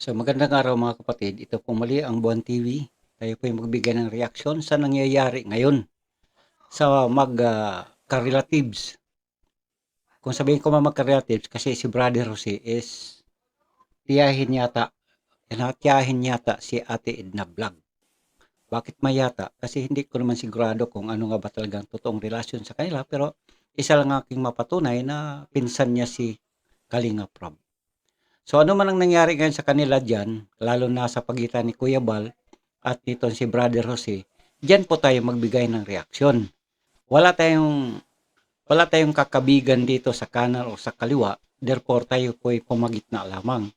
So magandang araw mga kapatid, ito po muli ang Buwan TV. Tayo po ay magbigay ng reaksyon sa nangyayari ngayon sa magka-relatives. Kung sabihin ko magka-relatives kasi si Brother Jose is tiyahin yata, tiyahin yata si Ate Edna Vlog. Bakit mayata? Kasi hindi ko naman sigurado kung ano nga ba talagang totoong relasyon sa kanila, pero isa lang aking mapatunay na pinsan niya si Kalinga Prab. So ano man ang nangyari ngayon sa kanila dyan, lalo na sa pagitan ni Kuya Bal at nito si Brother Jose, dyan po tayo magbigay ng reaksyon. Wala tayong wala tayong kakabigan dito sa kanan o sa kaliwa, therefore tayo po ay pumagitna lamang.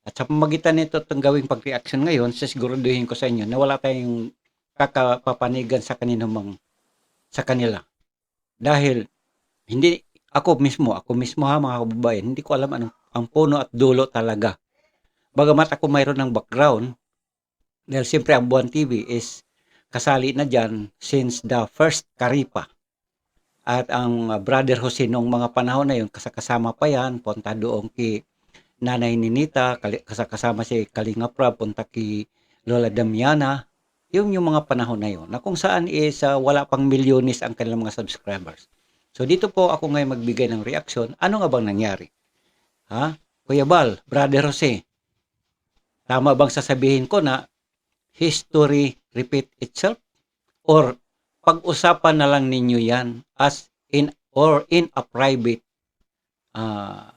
At sa pamagitan nito itong gawing pag-reaction ngayon, sasiguraduhin ko sa inyo na wala tayong kakapapanigan sa kanila. Dahil hindi ako mismo ha mga kababayan, hindi ko alam anong ang puno at dulo talaga. Bagamat ako mayroon ng background, dahil siyempre ang Buwan TV is kasali na dyan since the first Karipa. At ang Brother Jose nung mga panahon na yun, kasama pa yan, punta doon kay Nanay Ninita, kasama si Kalinga Prab, punta kay Lola Damiana, yung mga panahon na yun, na kung saan is wala pang milyones ang kanilang mga subscribers. So dito po ako ngayon magbigay ng reaksyon, ano nga bang nangyari? Ha? Kuya Bal, Brother Jose, tama bang sasabihin ko na history repeat itself? Or pag-usapan na lang ninyo yan as in a private uh,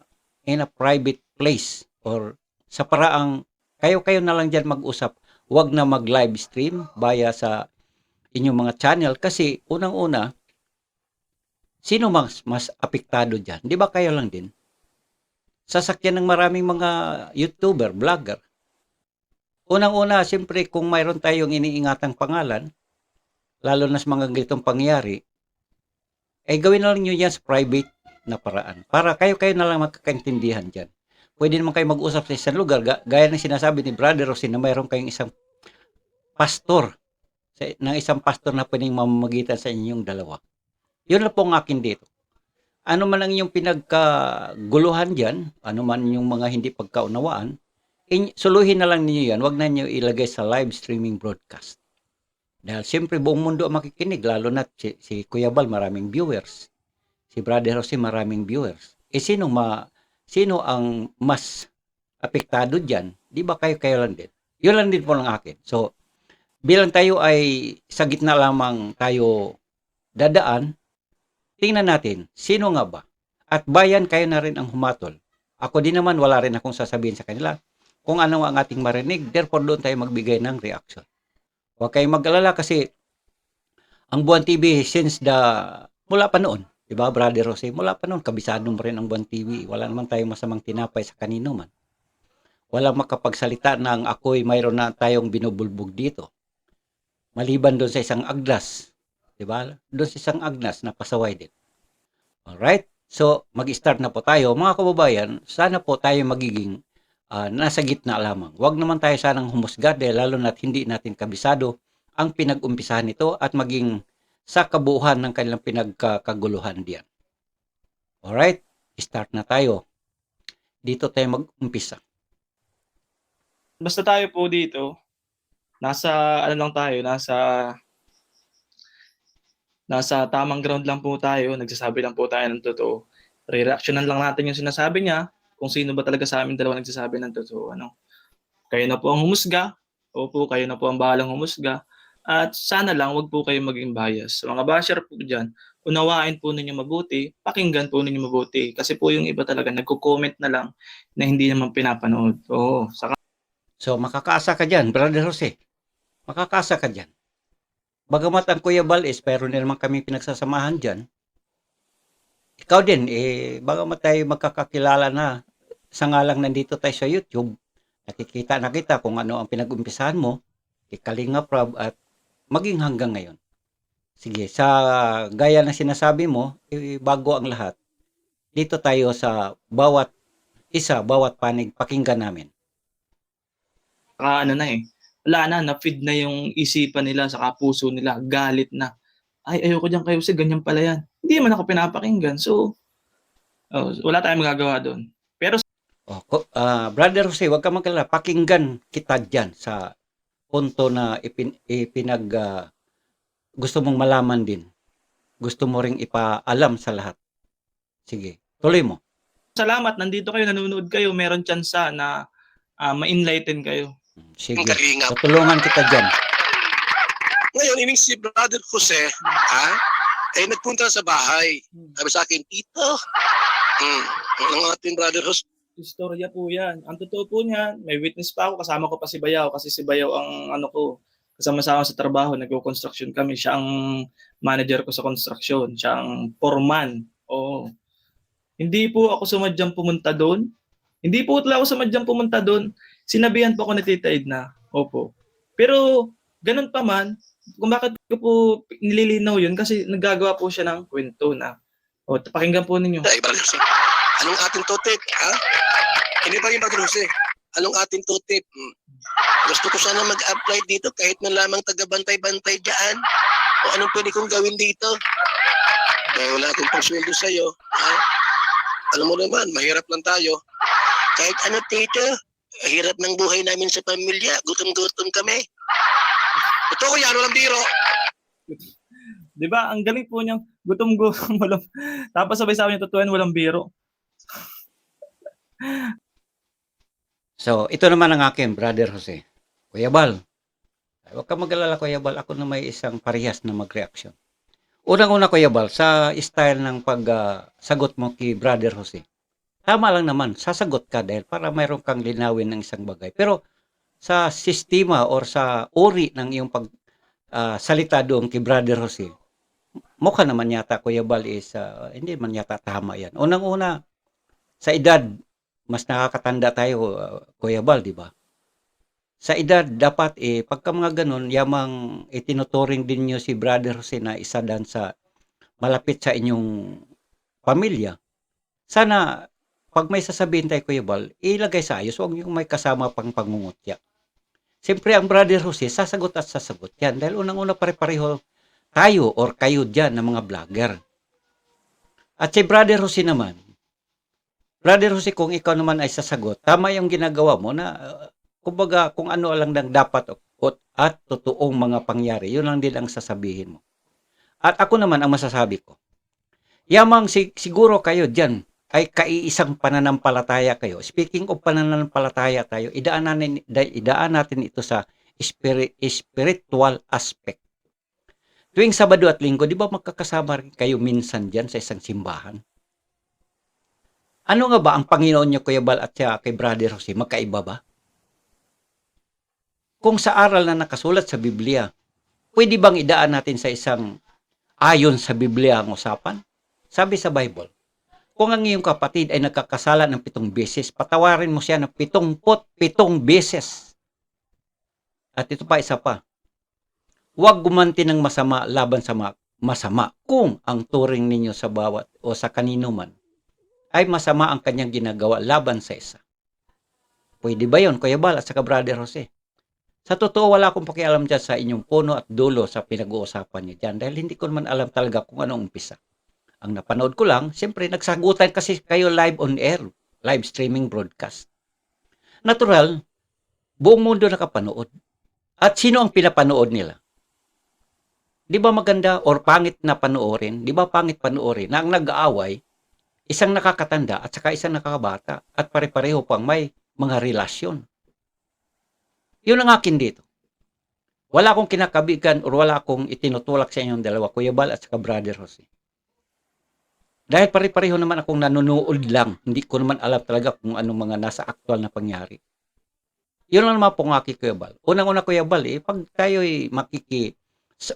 place or sa paraang kayo-kayo na lang dyan mag-usap. Huwag na mag-live stream via sa inyong mga channel kasi unang-una, sino mas apektado dyan? Di ba kayo lang din? Sasakyan ng maraming mga YouTuber, vlogger. Unang-una, siyempre kung mayroon tayong iniingatang pangalan, lalo na sa mga ganitong pangyayari, ay gawin na lang nyo yan sa private na paraan. Para kayo-kayo na lang magkakaintindihan dyan. Pwede naman kayo mag-usap sa isang lugar, gaya ng sinasabi ni Brother Rosin na mayroon kayong isang pastor, isang pastor na pwedeng mamamagitan sa inyong dalawa. Yun lang po ang akin dito. Ano man ang inyong pinagkaguluhan dyan, ano man yung mga hindi pagkaunawaan, suluhin na lang ninyo yan, wag na nyo ilagay sa live streaming broadcast. Dahil siyempre buong mundo ang makikinig, lalo na si Kuya Bal maraming viewers. Si Brother Jose maraming viewers. Sino ang mas apektado diyan? Di ba kayo lang din? Yun lang din po ng akin. So, bilang tayo ay sa gitna lamang tayo dadaan, tingnan natin, sino nga ba? At bayan kayo na rin ang humatol. Ako din naman, wala rin akong sasabihin sa kanila kung ano ang ating marinig. Therefore, doon tayo magbigay ng reaction. Huwag kayong mag-alala kasi ang Buwan TV mula pa noon, di ba Brother Jose, mula pa noon, kabisado mo rin ang Buwan TV. Wala naman tayong masamang tinapay sa kanino man. Walang makapagsalita ng ako'y mayroon na tayong binubulbog dito. Maliban doon sa isang agnas, di ba? Doon sa isang agnas na pasaway din. Alright? So, mag-start na po tayo. Mga kababayan, sana po tayo magiging nasa gitna lamang. Huwag naman tayo sanang humusga dahil lalo na't hindi natin kabisado ang pinag-umpisahan nito at maging sa kabuuan ng kanilang pinagkakaguluhan diyan. Alright? Start na tayo. Dito tayo mag-umpisa. Basta tayo po dito, nasa tamang ground lang po tayo, nagsasabi lang po tayo ng totoo. Re-reactionan lang natin yung sinasabi niya, kung sino ba talaga sa amin dalawa nagsasabi ng totoo. Kayo na po ang humusga, opo, kayo na po ang bahalang humusga, at sana lang wag po kayo maging bias. Sa mga basher po dyan, unawain po ninyo mabuti, pakinggan po ninyo mabuti, kasi po yung iba talaga nagko-comment na lang na hindi naman pinapanood. Oo, So, makakaasa ka dyan, Brother Jose. Makakaasa ka dyan. Bagamat ang Kuya Bal is, pero din naman kami pinagsasamahan dyan. Ikaw din, bagamat tayo magkakakilala na sa ngalang nandito tayo sa YouTube, nakikita na kita kung ano ang pinag-umpisahan mo, kay Kalinga Prab at maging hanggang ngayon. Sige, sa gaya ng sinasabi mo, bago ang lahat, dito tayo sa bawat panig, pakinggan namin. wala na-feed na yung isipan nila sa puso nila, galit na. Ay, ayoko dyan kayo kasi ganyan pala yan. Hindi naman ako pinapakinggan. So, wala tayong magagawa doon. Pero Brother Jose, huwag ka mag-alala. Pakinggan kita dyan sa punto na gusto mong malaman din. Gusto mo ring ipaalam sa lahat. Sige, tuloy mo. Salamat, nandito kayo, nanonood kayo, meron tsansa na ma-enlighten kayo. Sige, Kalingap. tutulungan kita dyan. Ngayon, ining si Brother Jose, ay nagpunta sa bahay. Sabi sa akin, Tito, ang ating Brother Jose, Istorya po yan. Ang totoo po niyan, may witness pa ako, kasama ko pa si Bayaw, kasi si Bayaw ang kasama-sama sa trabaho, nagko-construction kami. Siya ang manager ko sa construction, siya ang foreman. Oo. Hindi po ako sumadyang pumunta doon. Hindi po talaga ako sumadyang pumunta doon. Sinabihan po ako ni Tita Edna. Opo. Pero, ganun pa man, kung bakit ko po nililinaw yun, kasi naggagawa po siya ng kwento na, pakinggan po ninyo. ay Brother Jose, anong ating tutip? Hindi pa yung Brother Jose, anong ating tutip? Gusto ko sana mag-apply dito kahit man lamang taga-bantay-bantay dyan. O anong pwede kong gawin dito? Wala akong pasweldo sa'yo. Alam mo naman, mahirap lang tayo. Kahit ano, Tito, hirap ng buhay namin sa pamilya. Gutom-gutom kami. Totoo yan, walang biro. Di ba? Ang galing po niyang gutom-gutom, walang, tapos sabay sabi niya, totoo yan, walang biro. So, ito naman ang akin, Brother Jose. Kuya Bal, huwag ka mag-alala, Kuya Bal. Ako na may isang parehas na mag-reaction. Unang-una, Kuya Bal, sa style ng pag-sagot mo kay Brother Jose. Tama lang naman, sasagot ka dahil para mayroon kang linawin ng isang bagay. Pero sa sistema or sa uri ng iyong salita doon kay Brother Jose, mukha naman yata, Kuya Bal, hindi man yata tama yan. Unang-una, sa edad, mas nakakatanda tayo, Kuya Bal, di ba? Sa edad, dapat pagka mga ganun, yamang itinuturing din nyo si Brother Jose na isa dan sa malapit sa inyong pamilya. Sana, pag may sasabihin tayo, Kuya Bal, ilagay sa ayos, huwag yung may kasama pang pangungutya. Siyempre, ang Brother Jose, sasagot at sasagot yan. Dahil unang-una pare-pareho tayo or kayo dyan ng mga vlogger. At si Brother Jose naman, Brother Jose, kung ikaw naman ay sasagot, tama yung ginagawa mo na, kumbaga, kung ano lang nang dapat at totoong mga pangyari, yun lang din ang sasabihin mo. At ako naman, ang masasabi ko, yamang siguro kayo dyan, ay kaiisang pananampalataya kayo. Speaking of pananampalataya tayo, idaan natin ito sa spiritual aspect. Tuwing Sabado at Linggo, di ba magkakasama rin kayo minsan dyan sa isang simbahan? Ano nga ba ang Panginoon niyo, Kuya Bal, at kay Brother Jose? Magkaiba ba? Kung sa aral na nakasulat sa Biblia, pwede bang idaan natin sa isang ayon sa Biblia ang usapan? Sabi sa Bible, kung ang iyong kapatid ay nagkakasala ng 7 beses, patawarin mo siya ng 77 beses. At ito pa, isa pa. Huwag gumanti ng masama laban sa masama kung ang turing ninyo sa bawat o sa kanino man ay masama ang kanyang ginagawa laban sa isa. Pwede ba yun, Kuya Bal at saka Brother Jose? Sa totoo, wala akong pakialam dyan sa inyong puno at dulo sa pinag-uusapan niyo dyan dahil hindi ko naman alam talaga kung ano umpisa. Ang napanood ko lang, siyempre nagsagutan kasi kayo live on air, live streaming broadcast. Natural, buong mundo nakapanood. At sino ang pinapanood nila? Di ba maganda or pangit na panoorin? Di ba pangit panoorin na ang nag-aaway, isang nakakatanda at saka isang nakakabata at pare-pareho pang may mga relasyon. Yun ang akin dito. Wala akong kinakabigan or wala akong itinutulak sa inyong dalawa, Kuya Bal at saka Brother Jose. Dahil pare-pareho naman akong nanonood lang, hindi ko naman alam talaga kung anong mga nasa aktual na pangyari. Yun lang naman po ng aking Kuya Bal. Unang-una, Kuya Bal, pag tayo'y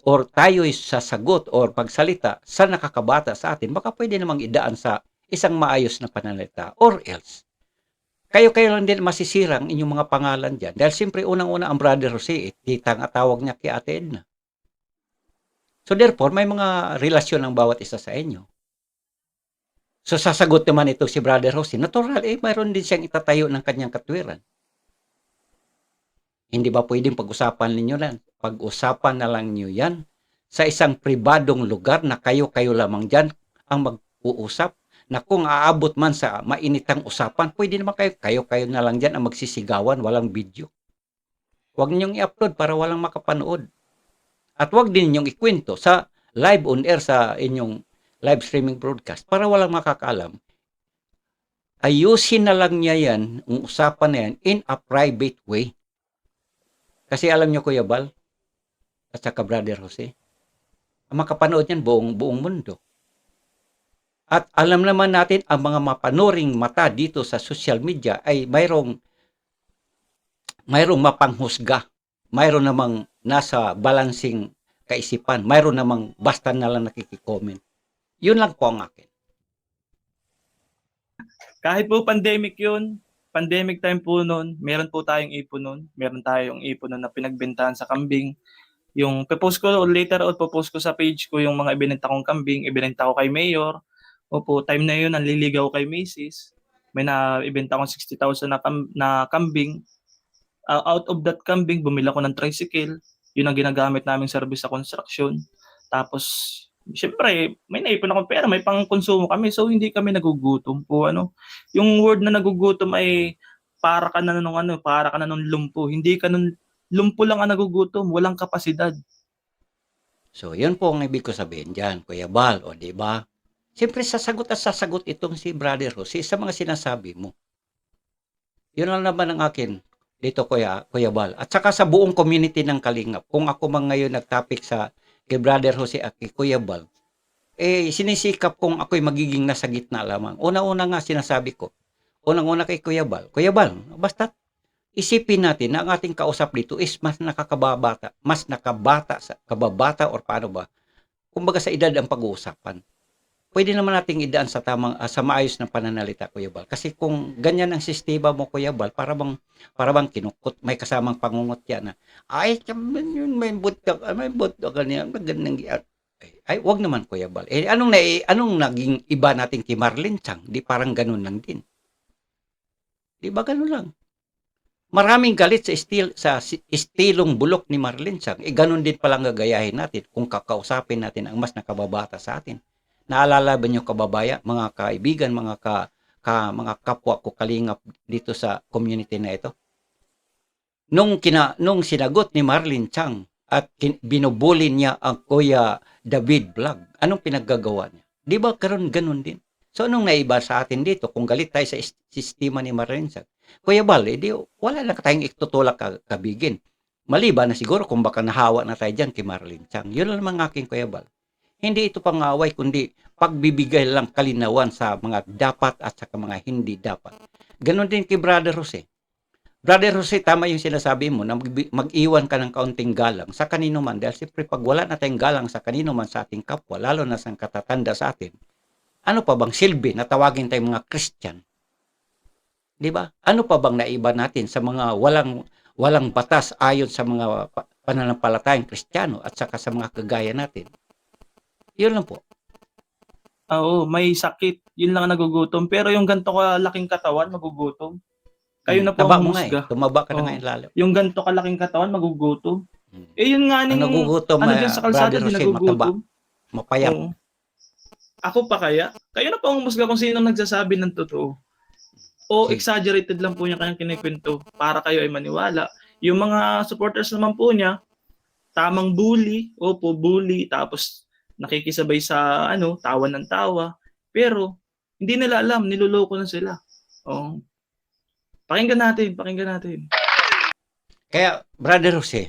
or tayo'y sasagot or pagsalita sa nakakabata sa atin, baka pwede namang idaan sa isang maayos na pananalita or else. Kayo lang din masisirang inyong mga pangalan dyan. Dahil siyempre unang-una ang Brother Jose, titang at tawag niya kay Ate Edna. So therefore, may mga relasyon ang bawat isa sa inyo. So sasagot naman ito si Brother Jose, natural, mayroon din siyang itatayo ng kanyang katwiran. Hindi ba pwedeng pag-usapan ninyo lang? Pag-usapan na lang niyo yan sa isang pribadong lugar na kayo lamang dyan ang mag-uusap na kung aabot man sa mainitang usapan, pwede naman kayo na lang dyan ang magsisigawan, walang video. Huwag ninyong i-upload para walang makapanood. At huwag din ninyong ikwento sa live on air sa inyong live streaming broadcast para walang makakaalam. Ayusin na lang niya yan, ang usapan na yan, in a private way. Kasi alam niyo, Kuya Bal, at saka Brother Jose, ang makapanood yan buong mundo. At alam naman natin, ang mga mapanuring mata dito sa social media ay mayroong mapanghusga. Mayroon namang nasa balancing kaisipan. Mayroon namang basta na lang nakikicomment. Yun lang po ang akin. Kahit po pandemic yun, pandemic time po noon, meron po tayong ipon noon. Meron tayong ipon noon na pinagbentahan sa kambing. Yung post ko later on, post ko sa page ko yung mga ibinenta kong kambing, ibinenta ko kay Mayor. Opo, time na yun, nanliligaw kay Macy's. May na-ibenta akong 60,000 na kambing. Out of that kambing, bumili ako ng tricycle. Yun ang ginagamit naming service sa construction. Tapos, syempre, may naipon akong pera, may pang-konsumo kami. So, hindi kami nagugutom po. Yung word na nagugutom ay para ka na nung lumpo. Hindi ka nung lumpo lang ang nagugutom, walang kapasidad. So, yun po ang ibig ko sabihin dyan, Kuya Bal, o diba? Siyempre, sasagot itong si Brother Jose sa mga sinasabi mo. Yun lang naman ang akin dito, Kuya Bal. At saka sa buong community ng Kalingap, kung ako man ngayon nagtopic sa kay Brother Jose at kay Kuya Bal, sinisikap kong ako'y magiging nasa gitna lamang. Una-una nga sinasabi ko, unang-una kay Kuya Bal, basta isipin natin na ang ating kausap dito is mas nakababata sa kababata or paano ba? Kumbaga sa edad ang pag-uusapan. Pwede naman nating idaan sa sa maayos na pananalita, Kuya Bal. Kasi kung ganyan ang sistema mo, Kuya Bal, para bang kinukot, may kasamang pangungot yan na, ay, may butok ganyan, magandang ay, wag naman, Kuya Bal. Anong naging iba natin kay Marlene Chang? Di parang ganun lang din. Di ba ganun lang? Maraming galit sa estilong bulok ni Marlene Chang. Ganun din palang gagayahin natin kung kakausapin natin ang mas nakababata sa atin. Naalala ba niyo kababaya, mga kaibigan, mga kapwa ko kalingap dito sa community na ito? Nung sinagot ni Marlene Chang at binubuli niya ang Kuya David Vlog, anong pinaggagawa niya? Di ba ganun din? So anong naiba sa atin dito kung galit tayo sa sistema ni Marlene Chang? Kuya Bal, wala na tayong itutulak kabigin. Maliban na siguro kung baka nahawa na tayo dyan kay Marlene Chang. Yun lang ang aking Kuya Bal. Hindi ito pangaway, kundi pagbibigay lang kalinawan sa mga dapat at sa mga hindi dapat. Ganon din kay Brother Jose. Brother Jose, tama yung sinasabi mo na mag-iwan ka ng kaunting galang sa kanino man. Dahil siyempre pag wala na tayong galang sa kanino man sa ating kapwa, lalo na sa katatanda sa atin, ano pa bang silbi na tawagin tayong mga Christian? Di ba? Ano pa bang naiba natin sa mga walang batas ayon sa mga pananampalatayang Kristiyano at saka sa mga kagaya natin? Yun lang po. Oo, may sakit. Yun lang ang nagugutom. Pero yung ganito kalaking katawan, magugutom. Kayo na po Taba ang mo nga humusga. Tumaba ka na ngayon lalo. Yung ganito kalaking katawan, magugutom. Yun nga Ang nagugutom, dyan sa kalsada, Brother di Jose, nagugutom. Mapayat. Oo. Ako pa kaya? Kayo na po ang humusga kung sino nagsasabi ng totoo. O exaggerated lang po niya kanyang kinikwento para kayo ay maniwala. Yung mga supporters naman po niya, tamang bully, bully, tapos nakikisabay sa tawa ng tawa. Pero hindi nila alam, niloloko na sila. Pakinggan natin. Kaya, Brother Jose,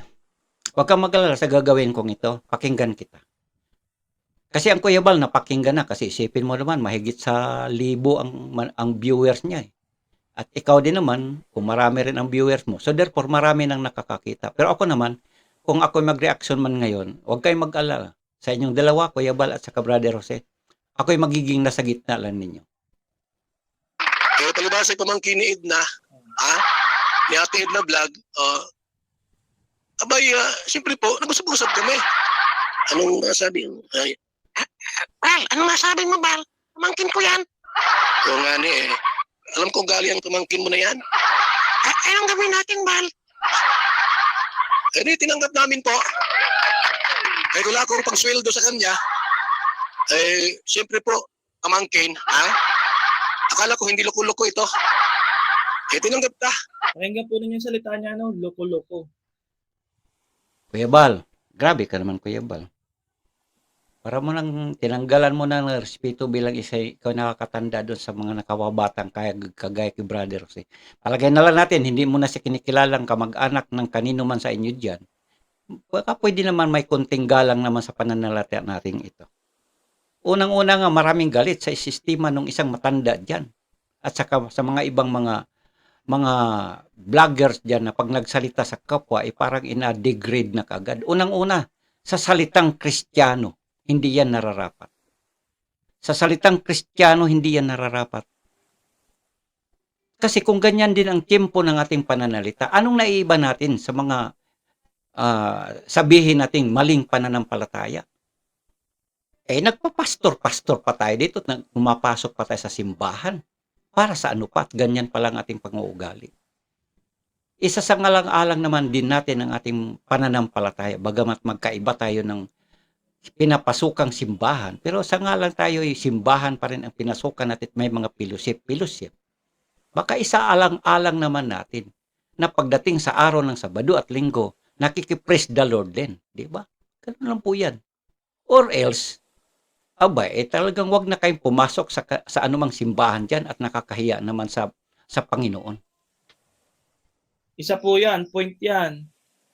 huwag kang mag-alala sa gagawin kong ito. Pakinggan kita. Kasi ang Kuya Bal, napakinggan na. Kasi isipin mo naman, mahigit sa 1,000 ang viewers niya. At ikaw din naman, kung marami rin ang viewers mo. So therefore, marami nang nakakakita. Pero ako naman, kung ako mag-reaction man ngayon, huwag kayong mag-alala. Sa inyong dalawa, Kuya Bal at saka Brother Jose, ako'y magiging nasa gitna lang ninyo. Kaya palibasa pamangkin ni Edna, ni Ate Edna Vlog, siyempre po, nag-usap-usap kami. Anong nasabi? Bal, anong nasabi mo, Bal? Pamangkin ko yan. Oo nga alam kong galing ang pamangkin mo na yan. Anong gawin natin, Bal? Tinanggap namin po. Kaya wala akong pangsweldo sa kanya. Siyempre po, pamangkin, akala ko hindi loko-loko ito. Tinanggap ka. Pakinggan po ninyo yung salita niya, no? Loko-loko. Kuya Bal, grabe ka naman, Kuya Bal. Para mo nang tinanggalan mo na ng respeto bilang isa, ikaw nakakatanda doon sa mga nakababatang kagaya kay Brother Jose. Palagay na lang natin, hindi mo na siya kinikilalang kamag-anak ng kanino man sa inyo dyan. Baka pwede naman may konting galang naman sa pananalita natin ito. Unang-una nga, maraming galit sa sistema ng isang matanda dyan. At saka sa mga ibang mga vloggers dyan na pag nagsalita sa kapwa, parang ina-degrade na kagad. Unang-una, sa salitang Kristiyano, hindi yan nararapat. Sa salitang Kristiyano, hindi yan nararapat. Kasi kung ganyan din ang tiempo ng ating pananalita, anong naiiba natin sa mga sabihin nating maling pananampalataya? Nagpapastor-pastor pa tayo dito, pumapasok pa tayo sa simbahan. Para sa ano pa? At ganyan pa lang ating panguugali. Isa sa ngalang-alang naman din natin ang ating pananampalataya, bagamat magkaiba tayo ng pinapasukang simbahan, pero sa ngalan tayo ay simbahan pa rin ang pinasukan natin, may mga fellowship. Baka isaalang-alang naman natin na pagdating sa araw ng Sabado at Linggo, nakikipraise the Lord din, di ba? Ganun lang po yan. Or else, talagang wag na kayong pumasok sa anumang simbahan dyan at nakakahiya naman sa Panginoon. Isa po yan, point yan.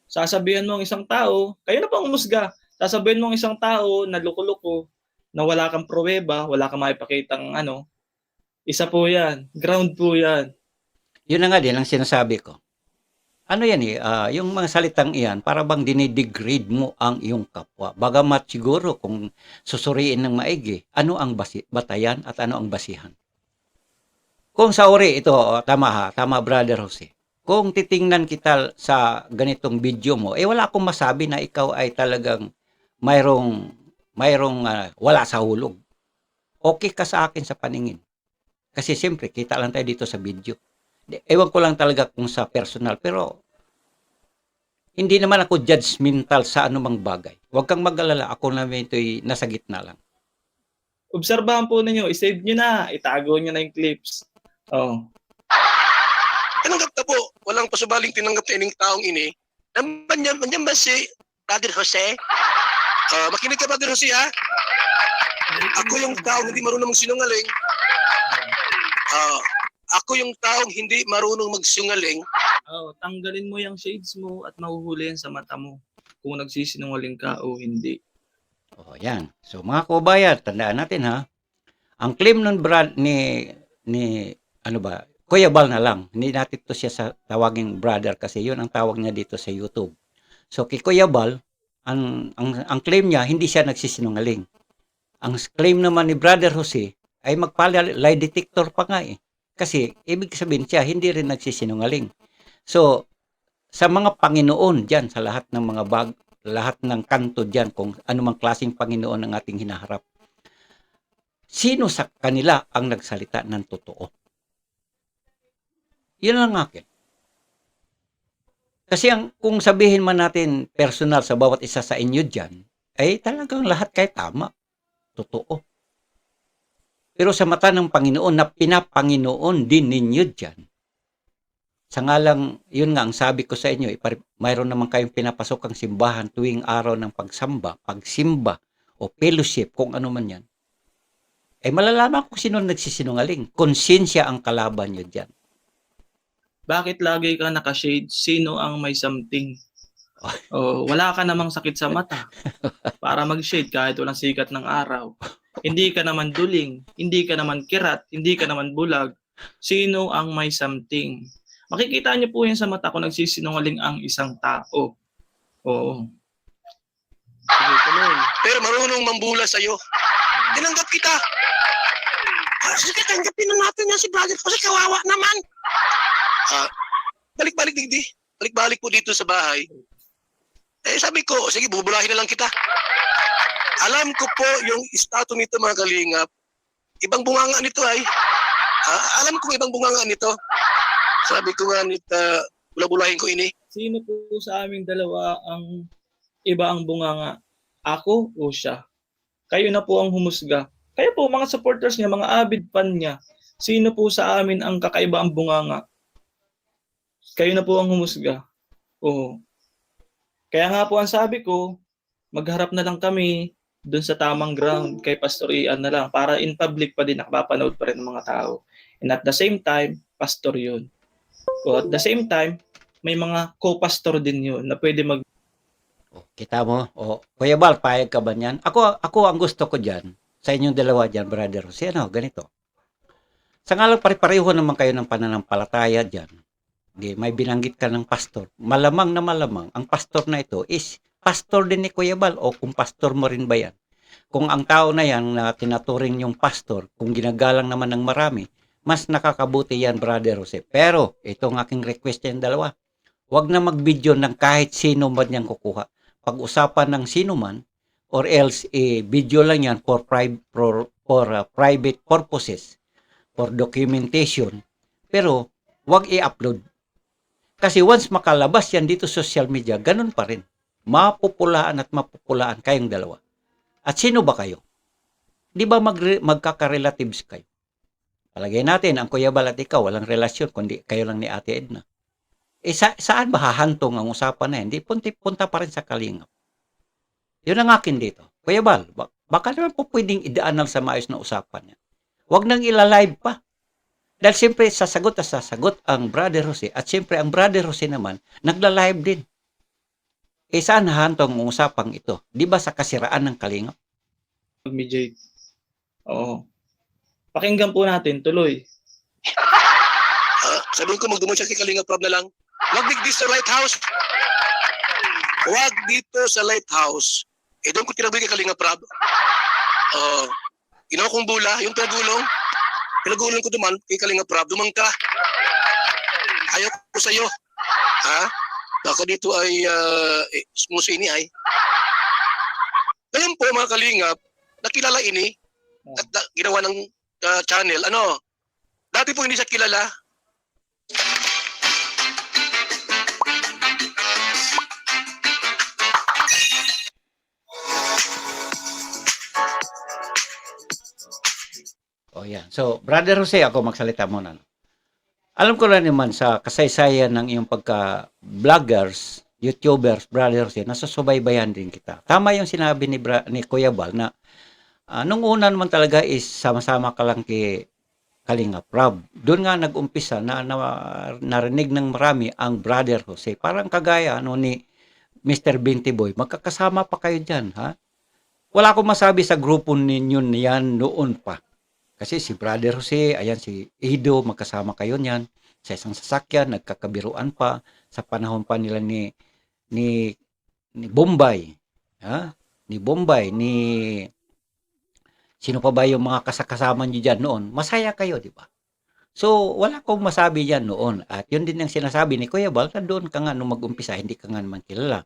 Sasabihan mo ang isang tao, kayo na pang umusga, sasabihin mo ang isang tao na loko-loko, na wala kang pruweba, wala kang maipakitang isa po yan. Ground po yan. Yun na nga din ang sinasabi ko. Ano yan yung mga salitang iyan, para bang dinidegrade mo ang iyong kapwa. Bagamat siguro kung susuriin ng maigi, ano ang batayan at ano ang basihan. Kung sa uri, ito, tama Brother Jose. Kung titingnan kita sa ganitong video mo, wala akong masabi na ikaw ay talagang mayroong wala sa hulog. Okay ka sa akin sa paningin. Kasi siyempre, kita lang tayo dito sa video. Ewan ko lang talaga kung sa personal, pero hindi naman ako judgmental sa anumang bagay. Huwag kang mag-alala, ako naman ito'y nasa gitna lang. Obserbahan po ninyo, isave nyo na, itago nyo na yung clips. Oh. Tinanggap na po. Walang pasubaling tinanggap na ining taong ini. Nandiyan ba si Brother Jose? Makinig ka, Brother Jose, ha? Ako yung taong hindi marunong magsinungaling. Ako yung taong hindi marunong magsinungaling. Tanggalin mo yung shades mo at mahuhuli yan sa mata mo kung nagsisinungaling ka o hindi. Yan. So mga kabayan, tandaan natin ha. Ang claim nun ni Kuya Bal na lang. Hindi natin to siya sa tawaging brother kasi yun ang tawag niya dito sa YouTube. So kay Kuya Bal, ang claim niya, hindi siya nagsisinungaling. Ang claim naman ni Brother Jose ay lie detector pa nga Kasi ibig sabihin siya, hindi rin nagsisinungaling. So, sa mga Panginoon dyan, sa lahat ng lahat ng kanto dyan, kung anumang klaseng Panginoon ang ating hinaharap, sino sa kanila ang nagsalita ng totoo? Yun lang akin. Kasi kung sabihin man natin personal sa bawat isa sa inyo dyan, talagang lahat kayo tama. Totoo. Pero sa mata ng Panginoon, na pinapanginoon din ninyo dyan, sa ngalang, yun nga ang sabi ko sa inyo, mayroon naman kayong pinapasok ang simbahan tuwing araw ng pagsimba, o fellowship, kung ano man yan. Malalaman kung sino nagsisinungaling. Konsensya ang kalaban nyo dyan. Bakit lagi ka nakashade? Sino ang may something? Wala ka namang sakit sa mata para mag-shade kahit walang sikat ng araw. Hindi ka naman duling, hindi ka naman kirat, hindi ka naman bulag. Sino ang may something? Makikita niyo po yan sa mata kung nagsisinungaling ang isang tao. Oo. Sige, tuloy. Pero marunong mambula sa'yo. Tinanggap kita. Sige, tanggapin na natin yan si Brother Jose. Kawawa naman. Balik-balik digdi. Balik-balik po dito sa bahay. Sabi ko, sige, bubulahin na lang kita. Alam ko po yung estado nito, mga kalingap. Ibang bunganga nito ay. Alam ko ibang bunganga nito. Sabi ko nga nito, bula-bulahin ko ini. Sino po sa aming dalawa ang iba ang bunganga? Ako o siya? Kayo na po ang humusga. Kayo po, mga supporters niya, mga avid fan niya. Sino po sa amin ang kakaiba ang bunganga? Kayo na po ang humusga. Oo. Kaya nga po ang sabi ko, magharap na lang kami doon sa tamang ground kay Pastor Ian na lang para in public pa din nakapapanood pa rin ng mga tao. And at the same time, pastor yun. O at the same time, may mga co-pastor din yun na pwede mag O, kita mo? O, Kuya Bal, payag ka ba niyan? Ako ang gusto ko dyan, sa inyong dalawa dyan, brother. Kasi ano, ganito. Sa ngalang pare-pareho naman kayo ng pananampalataya dyan. Di, may binanggit ka ng pastor. Malamang na malamang, ang pastor na ito is pastor din ni Kuya Bal o kung pastor mo rin ba yan? Kung ang tao na yan na tinaturing yung pastor, kung ginagalang naman ng marami, mas nakakabuti yan, Brother Jose. Pero, ito ang aking request yan dalawa. Huwag na mag-video ng kahit sino man yan kukuha. Pag-usapan ng sino man, or else, video lang yan for private purposes, for documentation. Pero, huwag i-upload. Kasi once makalabas yan dito sa social media, ganun pa rin. Mapupulaan at mapupulaan kayong dalawa. At sino ba kayo? Di ba magkaka-relatives kayo? Palagay natin, ang Kuya Bal at ikaw, walang relasyon, kundi kayo lang ni Ate Edna. Saan ba hahantong ang usapan na yan? Di punta pa rin sa kalingap. Yun ang akin dito. Kuya Bal, baka naman po pwedeng idaan sa maayos na usapan yan. Huwag nang ilalive pa. Dahil siyempre, sasagot ang Brother Jose. At siyempre, ang Brother Jose naman, nagla-live din. Saan hahantong ang usapang ito? Di ba sa kasiraan ng kalingap? mediate. Oo. Pakinggan po natin, tuloy. Sabihin ko, magdumon siya kay Kalinga Prab na lang. Wag dito sa lighthouse. Wag dito sa lighthouse. Doon ko tinabi kay Kalinga Prab. Ginawa kong bula, yung pinagulong ko duman kay Kalinga Prab, dumang ka. Ayaw ko sa'yo. Ha? Baka dito ay smuso ini ay. Ngayon po mga Kalingap, nakilala ini at ginawa ng channel. Dati po hindi siya kilala. O yan. So, Brother Jose, ako magsalita muna. Alam ko na naman sa kasaysayan ng iyong pagka-vloggers, YouTubers, Brother Jose, nasusubaybayan din kita. Tama yung sinabi ni Kuya Bal na nung una naman talaga is sama-sama ka lang kay Kalinga Prab. Doon nga nag-umpisa na narinig ng marami ang Brother Jose. Parang kagaya ni Mr. Binti Boy. Magkakasama pa kayo dyan, ha? Wala akong masabi sa grupo ninyo niyan noon pa. Kasi si Brother Jose, ayan si Ido, magkasama kayo niyan sa isang sasakyan, nagkakabiruan pa sa panahon pa nila ni Bombay. Ha? Ni Bombay, sino pa ba yung mga kasama niyo diyan noon? Masaya kayo, di ba? So, wala akong masabi diyan noon. At yun din ang sinasabi ni Kuya Bal, doon ka nga nung mag-umpisa, hindi ka nga naman kilala.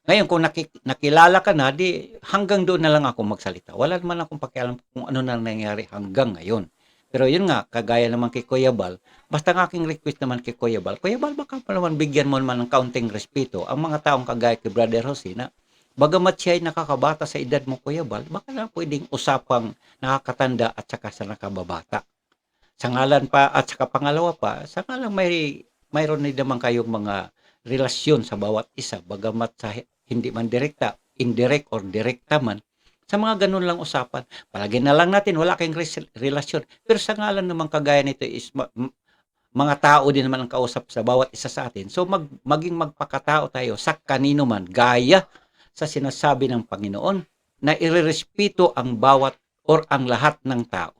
Ngayon, kung nakilala ka na, di hanggang doon na lang ako magsalita. Wala naman akong pakialam kung ano na nangyari hanggang ngayon. Pero yun nga, kagaya naman kay Kuya Bal, basta ang aking request naman kay Kuya Bal, baka pa naman bigyan mo naman ng kaunting respeto ang mga taong kagaya kay Brother Jose na bagamat siya ay nakakabata sa edad mo, Kuya Bal, baka na pwedeng usapang nakakatanda at saka sa nakababata. Sa ngalan pa at saka pangalawa pa, sa ngalan mayroon din naman kayong mga relasyon sa bawat isa, bagamat sa hindi man direkta, indirect or direkta man, sa mga ganun lang usapan. Palagi na lang natin, wala kayong relasyon. Pero sa ngalan naman kagaya nito is mga tao din naman ang kausap sa bawat isa sa atin. So maging magpakatao tayo sa kanino man, gaya sa sinasabi ng Panginoon na irerespeto ang bawat or ang lahat ng tao.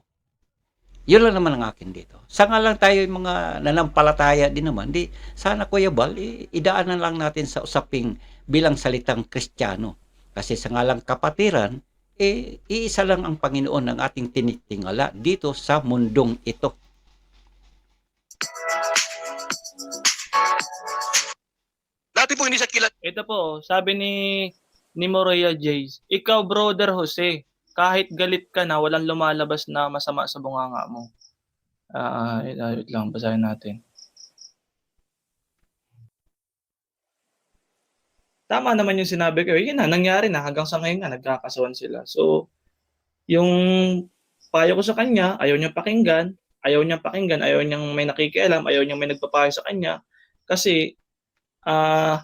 Yun lang naman ang akin dito. Sa nga lang tayo yung mga nanampalataya din naman, di sana Kuya Bal, idaanan lang natin sa usaping bilang salitang Kristiyano. Kasi sa ngalang kapatiran, iisa lang ang Panginoon ang ating tinitingala dito sa mundong ito. Dati po hindi siya kilala. Ito po, sabi ni Morea Jays, ikaw Brother Jose, kahit galit ka na, walang lumalabas na masama sa bunganga mo. Wait lang, basahin natin. Tama naman yung sinabi ko. Yun na, nangyari na. Hanggang sa ngayon nga, nagkakasuhan sila. So, yung payo ko sa kanya, ayaw niya pakinggan, ayaw niyang pakinggan, ayaw niyang may nakikialam, ayaw niyang may nagpapayo sa kanya kasi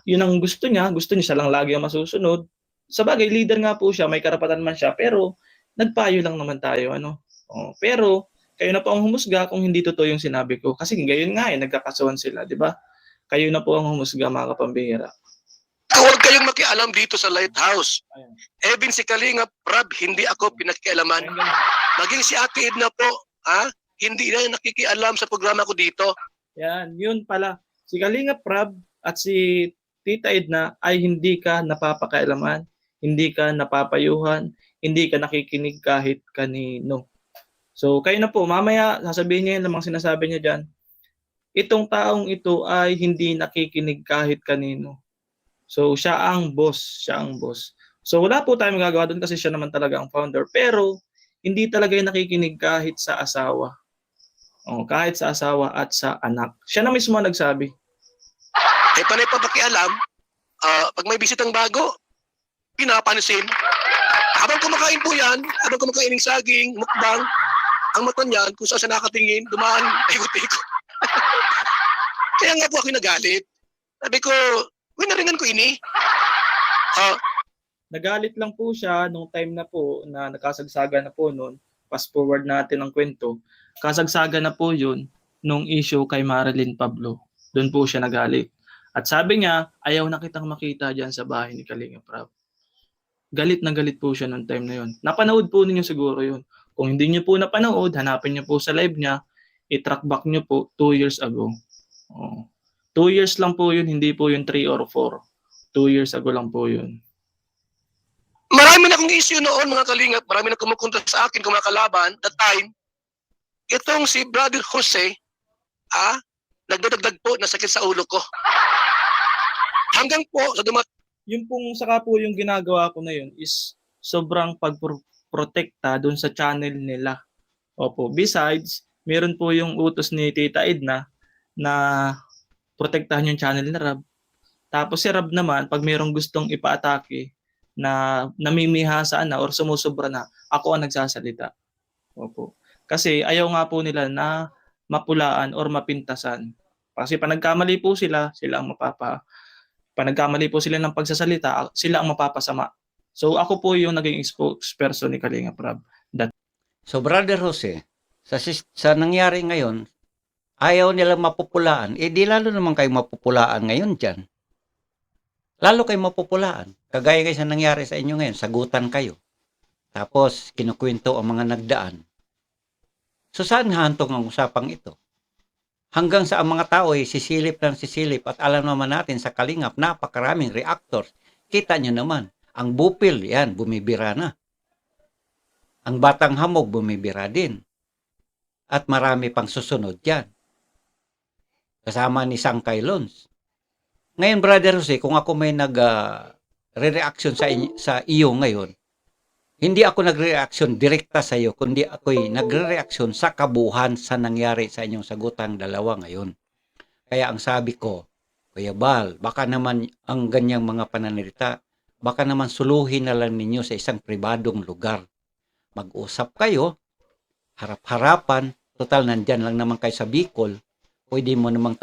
yun ang gusto niya siya lang lagi ang masusunod. Sabagay leader nga po siya, may karapatan man siya, pero nagpayo lang naman tayo ano. Pero kayo na po ang humusga kung hindi totoo yung sinabi ko. Kasi gayon nga nagkakasuhan sila, 'di ba? Kayo na po ang humusga mga kapambihira. Huwag kayong makialam dito sa Lighthouse. Ayan. Even si Kalinga Prab, hindi ako pinakialaman. Ayun, ganun. Maging si Ate Edna po, hindi na nakikialam sa programa ko dito. Yan, yun pala. Si Kalinga Prab at si Tita Edna ay hindi ka napapakailaman, hindi ka napapayuhan, hindi ka nakikinig kahit kanino. So, kayo na po, mamaya sasabihin niya yung lamang sinasabi niya dyan. Itong taong ito ay hindi nakikinig kahit kanino. So, siya ang boss. So, wala po tayong magagawa doon kasi siya naman talaga ang founder. Pero, hindi talaga yung nakikinig kahit sa asawa. Kahit sa asawa at sa anak. Siya na mismo nagsabi. Panay pa pakialam, pag may bisitang bago, pinapansin. Habang kumakain po yan, habang kumakain ng saging, mukbang, ang mata niyan, kung saan siya nakatingin, dumaan, ikot-ikot. Kaya nga po ako nagalit. Sabi ko, winaringan ko ini. Nagalit lang po siya nung time na po na nakasagsaga na po noon. Fast forward natin ang kwento. Kasagsaga na po yun nung issue kay Marilyn Pablo. Doon po siya nagalit. At sabi niya, ayaw na kitang makita dyan sa bahay ni Kalinga Prab. Galit na galit po siya nung time na yun. Napanood po ninyo siguro yun. Kung hindi niyo po napanood, hanapin niyo po sa live niya, i-track back niyo po 2 years ago. 2 years lang po yun, hindi po yun 3 or 4. 2 years ago lang po yun. Marami na akong issue noon, mga kalingap. Marami na kumukontra sa akin, kumakalaban. That time, itong si Brother Jose, nagdadagdag po na sakit sa ulo ko. Hanggang po, sa Yung pong saka po yung ginagawa ko na yun is sobrang pagprotekta doon sa channel nila. Opo. Besides, meron po yung utos ni Tita Edna na protektahan yung channel ni Rab. Tapos si Rab naman, pag merong gustong ipaatake na namimihasa na or sumusobra na, ako ang nagsasalita. Opo. Kasi ayaw nga po nila na mapulaan or mapintasan. Kasi panagkamali po sila ang panagkamali po sila ng pagsasalita, sila ang mapapasama. So ako po yung naging spokesperson ni Kalinga Prab. So Brother Jose, sa nangyari ngayon, ayaw nilang mapupulaan, di lalo naman kayo mapupulaan ngayon dyan. Lalo kayo mapupulaan. Kagaya kayo sa nangyari sa inyo ngayon, sagutan kayo. Tapos, kinukwento ang mga nagdaan. So saan hantong ang usapang ito? Hanggang sa ang mga tao ay sisilip at alam naman natin sa Kalingap, napakaraming reactors. Kita nyo naman, ang bupil, yan, bumibira na. Ang batang hamog, bumibira din. At marami pang susunod yan. Kasama ni Sangkay Lons. Ngayon, Brother Jose, kung ako may nag-reaction sa iyo ngayon, hindi ako nagre-reaction direkta sa iyo, kundi ako'y nagre-reaction sa kabuuan sa nangyari sa inyong sagutang dalawa ngayon. Kaya ang sabi ko, Kuya Bal, baka naman ang ganyang mga pananalita, baka naman suluhin na lang ninyo sa isang pribadong lugar. Mag-usap kayo, harap-harapan, total nandyan lang naman kayo sa Bicol, pwede mo namang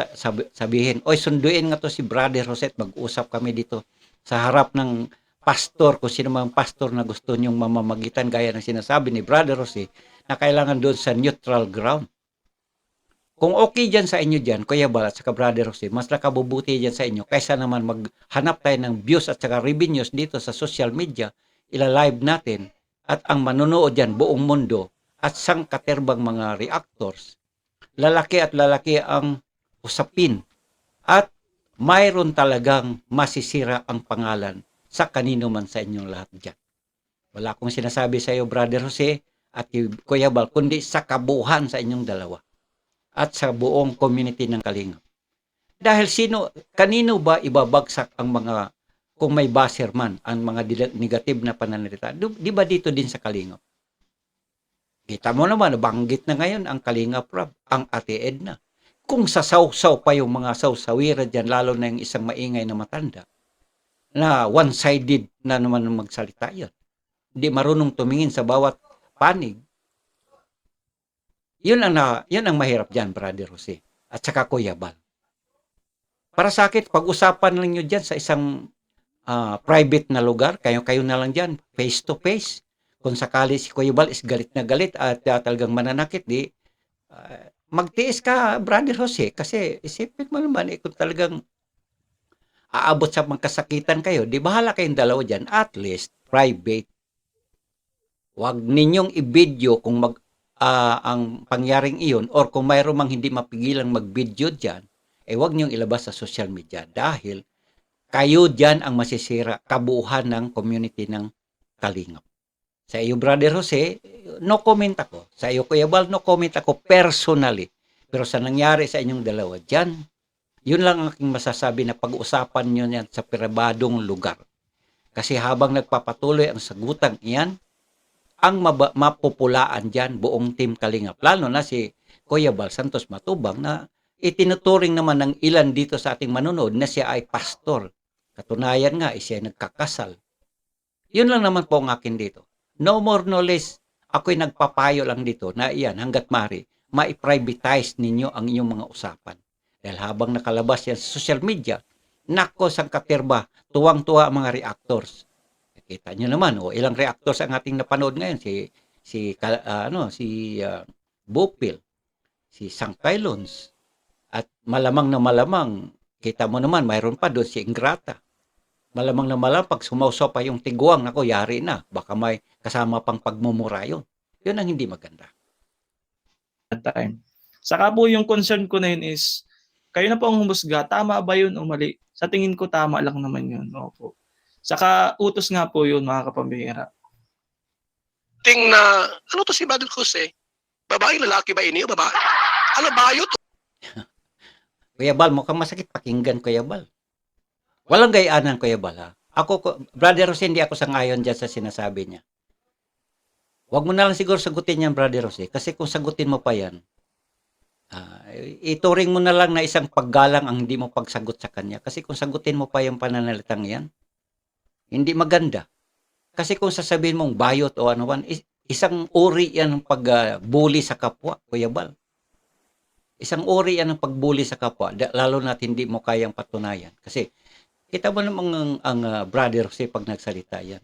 sabihin, oy, sunduin nga to si Brother Jose, mag-usap kami dito sa harap ng pastor, kung sino mang pastor na gusto nyong mamamagitan, gaya ng sinasabi ni Brother Jose, na kailangan doon sa neutral ground. Kung okay dyan sa inyo dyan, Kuya Bal at saka Brother Jose, mas nakabubuti dyan sa inyo, kaysa naman maghanap tayo ng views at saka revenues dito sa social media, ila-live natin, at ang manonood dyan, buong mundo, at sangkaterbang mga reactors, lalaki ang usapin, at mayroon talagang masisira ang pangalan sa kanino man sa inyong lahat dyan. Wala akong sinasabi sa iyo, Brother Jose at Kuya Bal, kundi sa kabuuan sa inyong dalawa at sa buong community ng Kalingap. Dahil kanino ba ibabagsak ang mga, kung may baser man, ang mga negative na pananalita? Di ba dito din sa Kalingap? Kita mo naman, banggit na ngayon ang Kalingap Prab, ang Ate Edna. Kung sasaw-saw pa yung mga sawsawira dyan, lalo na yung isang maingay na matanda, na one-sided na naman magsalita yan. Hindi marunong tumingin sa bawat panig. Yun ang mahirap diyan, Brother Jose. At saka Kuya Bal. Para sa akin, pag-usapan lang nyo dyan sa isang private na lugar, kayo na lang dyan, face to face. Kung sakali si Kuya Bal is galit na galit at talagang mananakit, magtiis ka, Brother Jose, kasi isipin mo naman, kung talagang aabot sa magkasakitan kayo, di bahala kayong dalawa dyan, at least private. Huwag ninyong i-video kung ang pangyaring iyon or kung mayroon mang hindi mapigilang mag-video dyan, huwag niyong ilabas sa social media dahil kayo dyan ang masisira kabuuhan ng community ng Kalingap. Sa iyo, Brother Jose, no comment ako. Sa iyo, Kuya Bal, no comment ako personally. Pero sa nangyari sa inyong dalawa dyan, yun lang ang aking masasabi na pag-usapan nyo yan sa pribadong lugar. Kasi habang nagpapatuloy ang sagutang iyan, ang mapupulaan dyan buong Team Kalingap. Lalo na si Kuya Bal Santos Matubang na itinuturing naman ng ilan dito sa ating manonood na siya ay pastor. Katunayan nga, siya ay nagkakasal. Yun lang naman po ang akin dito. No more, no less. Ako'y nagpapayo lang dito na iyan, hanggat mari, ma-privatize ninyo ang inyong mga usapan. Dahil habang nakalabas yan sa social media, nako sang katerba, tuwang-tuwa ang mga reactors. Kita nyo naman, ilang reactors ang ating napanood ngayon. Si Bopil, si Sangkailons, at malamang na malamang, kita mo naman, mayroon pa doon si Ingrata. Malamang na malamang, pag sumausaw pa yung tiguang, ako, yari na. Baka may kasama pang pagmumura yun. Yun ang hindi maganda. That time. Saka po yung concern ko na yun is, kayo na po ang humusga, tama ba yun o mali? Sa tingin ko, tama lang naman yun. Opo. Saka utos nga po yun, mga kapambihira. Ting na, ano to si Brother Jose? Babae, lalaki ba ini? Babae? Ano ba yun? Kuya Bal, mukhang masakit pakinggan, Kuya Bal. Walang gayanan, Kuya Bal, ha? Ako, Brother Jose, hindi ako sangayon dyan sa sinasabi niya. Huwag mo na lang siguro sagutin yan, Brother Jose. Kasi kung sagutin mo pa yan, ituring mo na lang na isang paggalang ang hindi mo pagsagot sa kanya. Kasi kung sagutin mo pa yung pananalitang yan, hindi maganda. Kasi kung sasabihin mong bayot o anuman, isang uri yan ng pagbuli sa kapwa, Kuya Bal. Isang uri yan ng pagbuli sa kapwa, lalo na hindi mo kayang patunayan. Kasi kita mo naman ang Brother Jose pag nagsalita yan.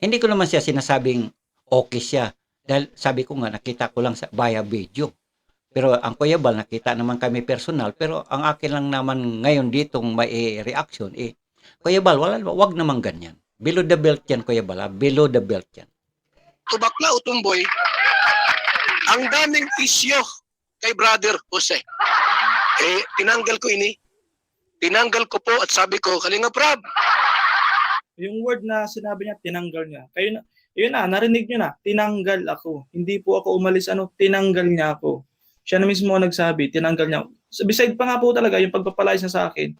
Hindi ko naman siya sinasabing okay siya. Dahil sabi ko nga, nakita ko lang via video. Pero ang Kuya Bal, nakita naman kami personal. Pero ang akin lang naman ngayon ditong may reaction, Kuya Bal, wag naman ganyan. Below the belt yan, Kuya Bal. Below the belt yan. Tubakla o tumboy, ang daming isyo kay Brother Jose. Tinanggal ko ini. Tinanggal ko po at sabi ko, Kalinga Prab, Yung word na sinabi niya, tinanggal niya. Kayo na, yun na, narinig niyo na, tinanggal ako. Hindi po ako umalis, tinanggal niya ako. Siya na mismo nagsabi, tinanggal niya. So, beside pa nga po talaga, yung pagpapalayas niya sa akin,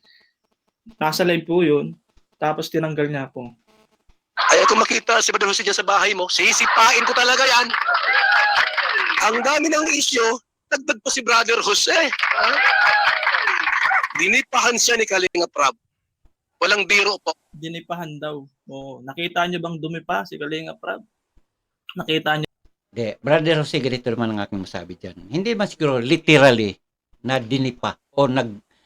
nasa live po yun, tapos tinanggal niya ako. ayaw ko makita si Brother Jose dyan sa bahay mo, sisipain ko talaga yan. Ang dami ng isyo, dagdag pa si Brother Jose. Ha? Dinipahan siya ni Kalinga Prab. Walang biro po. Dinipahan daw. Oo. Nakita niyo bang dumipa si Kalinga Prab? Nakita niyo? De, Brother Jose, ganito naman ang aking masabi dyan. Hindi man siguro literally na dinipa o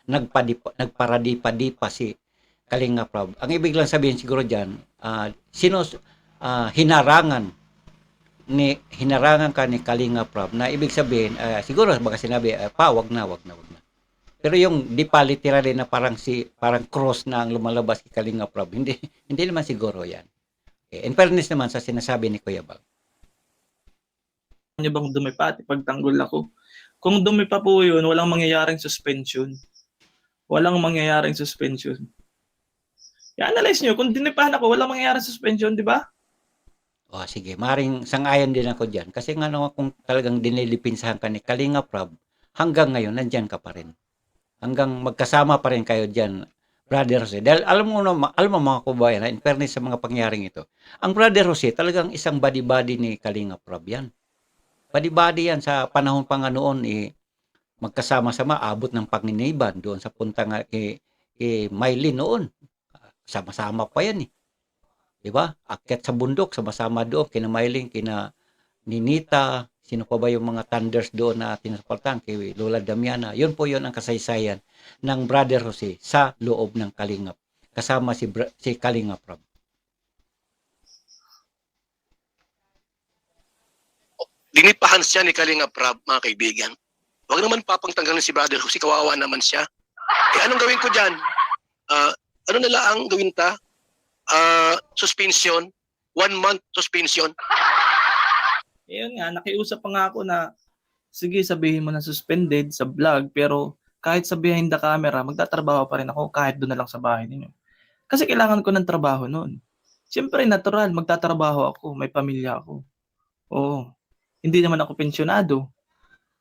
nagparadipa-dipa si Kalinga Prab. Ang ibig lang sabihin siguro dyan, hinarangan ka ni Kalinga Prab na ibig sabihin, siguro baka sinabi, wag na. Pero yung di pa literally na parang cross na ang lumalabas kay Kalinga Prab, hindi naman siguro yan. In fairness naman sa sinasabi ni Kuya Bal. Niyo bang dumipa at ipagtanggol ako? Kung dumipa po yun, walang mangyayaring suspension. Walang mangyayaring suspension. I-analyze nyo, kung dinipahan ako, walang mangyayaring suspension, di ba? O sige, maring sangayon din ako dyan. Kasi nga naman kung talagang dinilipinsahan ka ni Kalinga Prab, hanggang ngayon, nandyan ka pa rin. Hanggang magkasama pa rin kayo dyan, Brother Jose. Dahil alam mo mga kubayan, in fairness sa mga pangyaring ito, ang Brother Jose talagang isang body-body ni Kalinga Prab yan. Body-body yan sa panahon pa nga noon, magkasama-sama, abot ng panginiban doon sa punta nga kay Mylene noon. Sama-sama pa yan . Diba? Akyat sa bundok, sama-sama doon, kina Mylene, kina Ninita, Sino pa ba yung mga thunders doon na tinatapaltan kay Lola Damiana? Yun po yun ang kasaysayan ng Brother Jose sa loob ng Kalingap. Kasama si Kalingap Rob. Linipahan siya ni Kalinga Prab, mga kaibigan. Huwag naman papangtanggalin si Brother Jose, kawawa naman siya. Anong gawin ko dyan? Ano nila ang gawin ta? Suspension, 1 month suspension. Yun nga, nakiusap pa nga ako na, sige, sabihin mo na suspended sa vlog, pero kahit sa behind the camera, magtatrabaho pa rin ako kahit doon na lang sa bahay ninyo. Kasi kailangan ko ng trabaho noon. Siyempre, natural, magtatrabaho ako, may pamilya ako. Oo. Hindi naman ako pensyonado.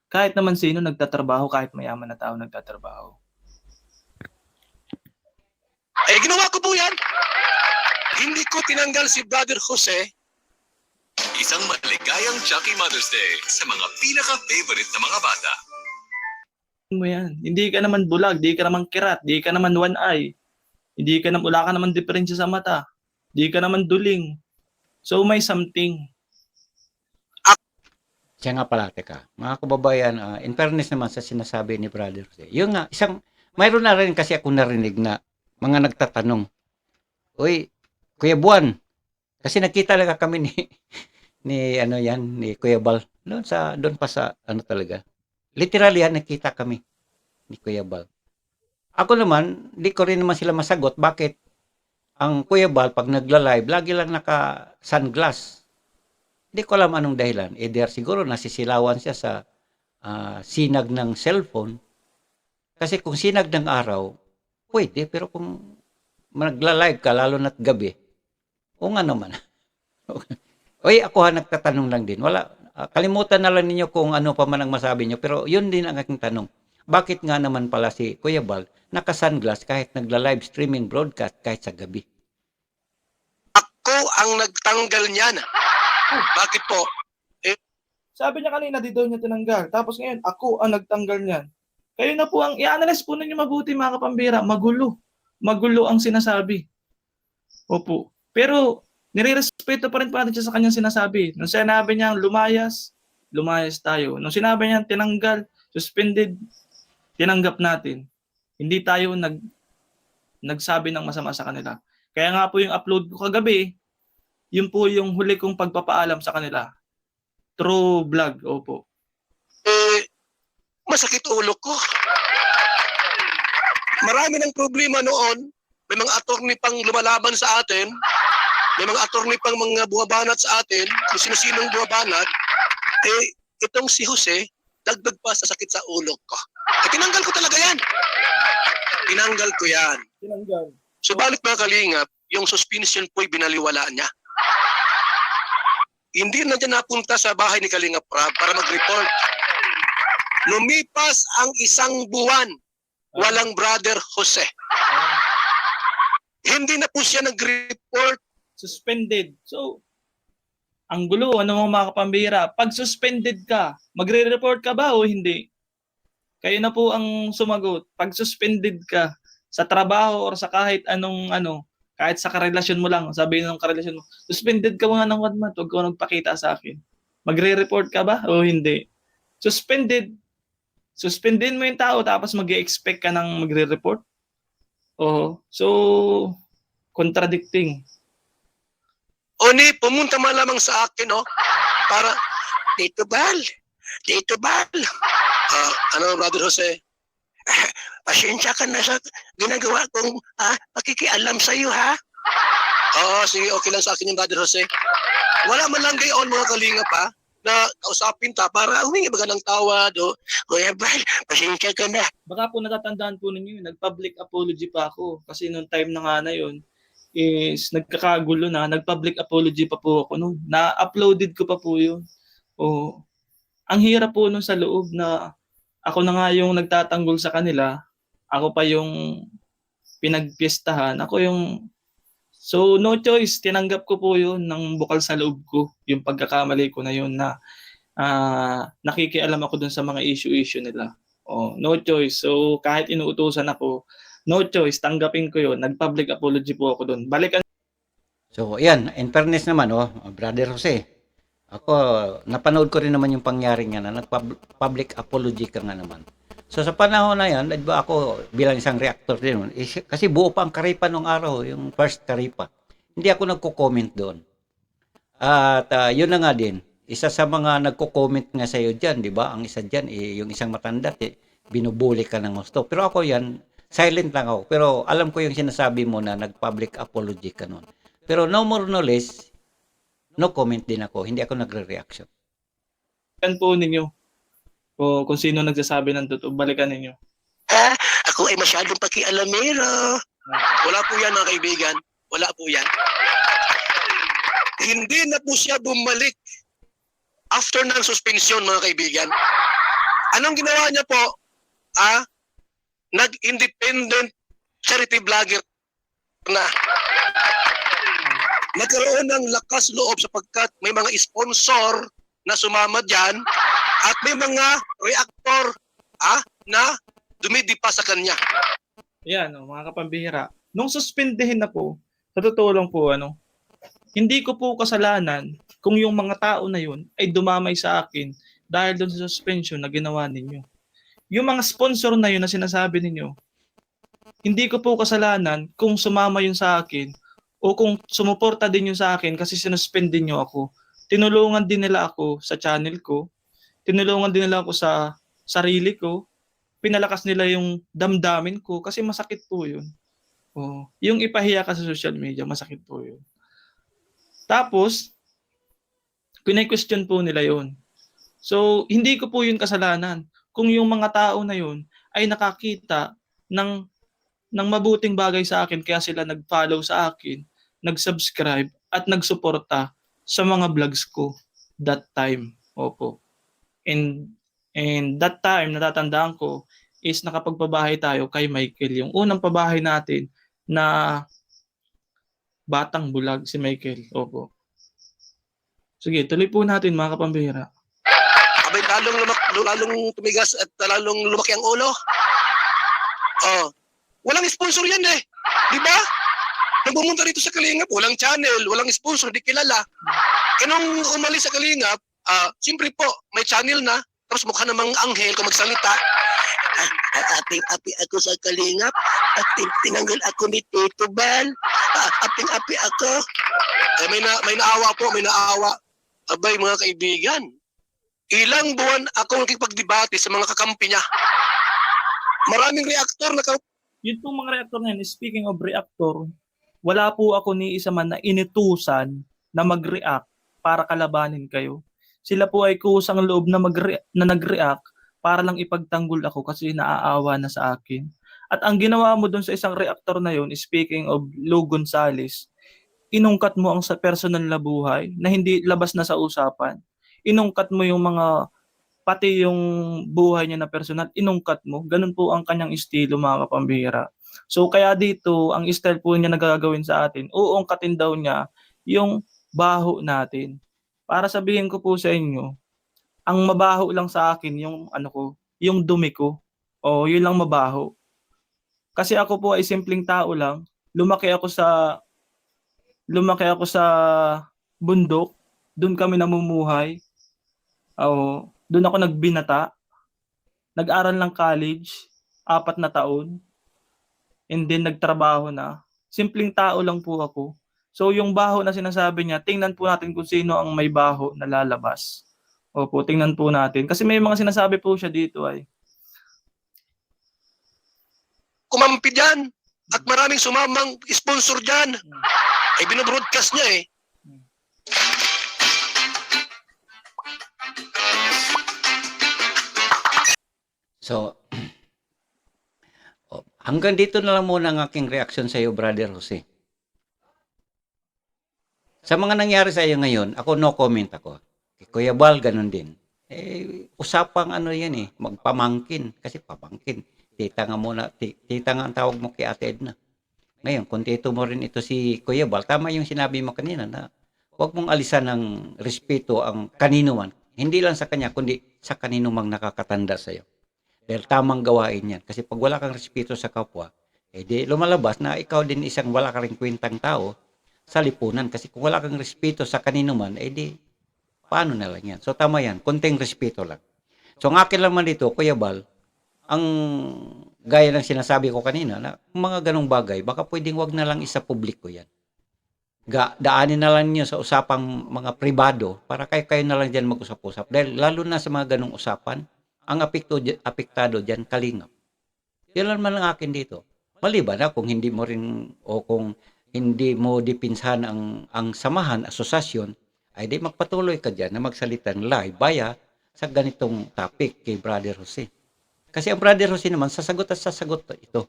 Kahit naman sino nagtatrabaho, kahit mayaman na tao nagtatrabaho. Ginawa ko po yan. Hindi ko tinanggal si Brother Jose. Isang maligayang Chucky Mother's Day sa mga pinaka-favorite na mga bata. Mo yan. Hindi ka naman bulag, hindi ka naman kirat, hindi ka naman one eye. Wala ka naman diferensya sa mata. Hindi ka naman duling. So may something. Siya nga pala, teka. Mga kababayan, in fairness naman sa sinasabi ni Brother Jose, yung nga, mayroon na rin kasi ako narinig na mga nagtatanong, uy, Kuya Buwan, kasi nakita lang kami ni Kuya Bal, doon pa sa, talaga. Literally yan, nakita kami ni Kuya Bal. Ako naman, di ko rin naman sila masagot, bakit ang Kuya Bal, pag nagla-live, lagi lang naka-sunglass. Hindi ko alam anong dahilan. Either siguro nasisilawan siya sa sinag ng cellphone. Kasi kung sinag ng araw, pwede. Pero kung nagla-live ka, lalo na't gabi, o nga naman. Oy, ako nagtatanong lang din. Kalimutan na lang ninyo kung ano pa man ang masabi nyo. Pero yun din ang aking tanong. Bakit nga naman pala si Kuya Bal naka-sunglass kahit nagla-live streaming broadcast kahit sa gabi? Ako ang nagtanggal niyan. Bakit po? Sabi niya kanina, dito niya tinanggal. Tapos ngayon, ako ang nagtanggal niyan. Kayo na po i-analyze po ninyo mabuti mga kapambira. Magulo. Magulo ang sinasabi. Opo. Pero, nire-respeto pa rin natin siya sa kanyang sinasabi. Nung sinabi niya lumayas tayo. Nung sinabi niya tinanggal, suspended, tinanggap natin. Hindi tayo nagsabi ng masama sa kanila. Kaya nga po yung upload ko kagabi, yun po yung huli kong pagpapaalam sa kanila. True vlog, opo. Masakit ulo ko. Marami ng problema noon. May mga attorney pang lumalaban sa atin. May mga attorney pang mga buwabanat sa atin. Kung sino-sinong buwabanat. Itong si Jose, dagdag pa sa sakit sa ulo ko. Tinanggal ko talaga yan. Tinanggal ko yan. Tinanggal. Subalit mga kalingap, yung suspension po'y binaliwala niya. Hindi na dyan napunta sa bahay ni Kalingap Prab para mag-report. Lumipas ang 1 buwan, walang Brother Jose. Hindi na po siya nag-report. Suspended. So, ang gulo, mga kapambira, pag suspended ka, magre-report ka ba o hindi? Kayo na po ang sumagot. Pag suspended ka sa trabaho or sa kahit anong kahit sa karelasyon mo lang, sabihin ng karelasyon mo, suspended ka muna ng 1 month, huwag ka nagpakita sa akin. Magre-report ka ba o hindi? Suspended. Suspendin mo yung tao tapos mag-expect ka ng magre-report? Oo. So, contradicting. Oni, pumunta man lamang sa akin, para, Tito Bal, Brother Jose, pasensya ka na sa ginagawa kong pakikialam sa iyo, ha? Oo, sige, okay lang sa akin yung Brother Jose. Wala man lang gayon mga kalingap, na kausapin ta para humingi baga ng tawad, Kuya Bal, pasensya ka na. Baka po natatandaan po ninyo, nag-public apology pa ako. Kasi nung time na nga na yun, is nagkakagulo na, nag-public apology pa po ako noon. Na-uploaded ko pa po yun. Ang hirap po nun sa loob na ako na nga yung nagtatanggol sa kanila, ako pa yung pinagpiestahan, so no choice, tinanggap ko po yun ng bukal sa loob ko, yung pagkakamali ko na yun na nakikialam ako dun sa mga issue nila. No choice. So kahit inuutusan ako, no choice, tanggapin ko yun. Nag-public apology po ako dun. Balikan. So, yan, in fairness naman, Brother Jose, Ako, napanood ko rin naman yung pangyari nga na nag-public apology ka nga naman. So sa panahon na yan, di ba ako bilang isang reactor din, kasi buo pa ang Karipa nung araw, yung first Karipa. Hindi ako nagko-comment doon. At yun na nga din, isa sa mga nagko-comment nga sa'yo dyan, di ba? Ang isa dyan, yung isang matanda, binubuli ka ng gusto. Pero ako yan, silent lang ako. Pero alam ko yung sinasabi mo na nag-public apology ka nun. Pero no more no less, no comment din ako. Hindi ako nagre-reaction. Yan po ninyo. O kung sino nagsasabi ng totoo, balikan ninyo. Ha? Ako ay masyadong pakialamero. Wala po yan mga kaibigan. Wala po yan. Hindi na po siya bumalik after ng suspension mga kaibigan. Anong ginawa niya po? Nag-independent charity vlogger na. Nagkaroon ng lakas loob sapagkat may mga sponsor na sumama dyan at may mga reactor na dumidipa sa kanya. Yan, mga kapambihira. Nung suspendehin na po, sa totoo lang po, hindi ko po kasalanan kung yung mga tao na yun ay dumamay sa akin dahil doon sa suspension na ginawa ninyo. Yung mga sponsor na yun na sinasabi ninyo, hindi ko po kasalanan kung sumama yun sa akin o kung sumuporta din yun sa akin kasi sinuspend din nyo ako. Tinulungan din nila ako sa channel ko, tinulungan din nila ako sa sarili ko, pinalakas nila yung damdamin ko kasi masakit po yun. Yung ipahiya ka sa social media, masakit po yun. Tapos, kine-question po nila yun. So, hindi ko po yun kasalanan. Kung yung mga tao na yun ay nakakita ng mabuting bagay sa akin, kaya sila nag-follow sa akin, nag-subscribe, at nagsuporta sa mga vlogs ko that time. Opo. And that time, natatandaan ko, is nakapagpabahay tayo kay Michael. Yung unang pabahay natin na Batang Bulag, si Michael. Opo. Sige, tuloy po natin mga kapambihira. Abay, lalong tumigas at lalong lumaki ang ulo. Walang sponsor yan eh. Di ba? Nung pumunta rito sa Kalingap, walang channel, walang sponsor, di kilala. Nung umalis sa Kalingap, siyempre po, may channel na, tapos mukha namang anghel kung magsalita. Aping-api ako sa Kalingap, at tinanggal ako ni Tito Bal. Aping-api ako. May naawa po, may naawa. Abay mga kaibigan, ilang buwan ako nakipagdebate sa mga kakampi niya. Maraming reaktor na Yun pong mga reactor na yun, speaking of reactor, wala po ako ni isa man na inutusan na mag-react para kalabanin kayo. Sila po ay kusang loob na nag-react para lang ipagtanggol ako kasi naaawa na sa akin. At ang ginawa mo dun sa isang reactor na yun, speaking of Lou Gonzales, inungkat mo ang sa personal na buhay na hindi labas na sa usapan. Inungkat mo yung pati yung buhay niya na personal, inungkat mo. Ganun po ang kanyang estilo mga kapambihira. So kaya dito, ang style po niya na gagawin sa atin, uungkatin daw niya yung baho natin. Para sabihin ko po sa inyo, ang mabaho lang sa akin yung dumi ko. Yun lang mabaho. Kasi ako po ay simpleng tao lang. Lumaki ako sa bundok. Doon kami namumuhay. Doon ako nagbinata. Nag-aral ng college, 4 na taon. And then nagtrabaho na. Simpleng tao lang po ako. So yung baho na sinasabi niya, tingnan po natin kung sino ang may baho na lalabas. Opo, tingnan po natin. Kasi may mga sinasabi po siya dito ay. kumampi dyan at maraming sumamang sponsor dyan. Ay binobroadcast niya eh. So, hanggang dito na lang muna ang aking reaksyon sa iyo, Brother Jose. Sa mga nangyari sa iyo ngayon, ako no comment ako. Kuya Bal, ganun din. Usapang ano yan eh, magpamangkin. Kasi pamangkin. Tita nga ang tawag mo kay Ate Edna. Ngayon, kung tito mo rin ito si Kuya Bal, tama yung sinabi mo kanina na huwag mong alisan ng respeto ang kanino man. Hindi lang sa kanya, kundi sa kanino mang nakakatanda sa iyo. Dahil tamang gawain yan. Kasi pag wala kang respeto sa kapwa, di lumalabas na ikaw din isang wala ka rin kwentang tao sa lipunan. Kasi kung wala kang respeto sa kanino man, di paano na lang yan? So tama yan, konting respeto lang. So ang akin lang man dito, Kuya Bal, ang gaya ng sinasabi ko kanina, na mga ganong bagay, baka pwedeng wag na lang isa publiko yan. Daanin na lang niyo sa usapang mga pribado para kayo na lang dyan mag-usap-usap. Dahil lalo na sa mga ganong usapan, ang apektado dyan, kalingap. Yan lang man ang akin dito. Maliban na kung hindi mo rin o kung hindi mo dipinsahan ang samahan, asosasyon, ay di magpatuloy ka dyan na magsalita ng live baya sa ganitong topic kay Brother Jose. Kasi ang Brother Jose naman, sasagot at sasagot ito.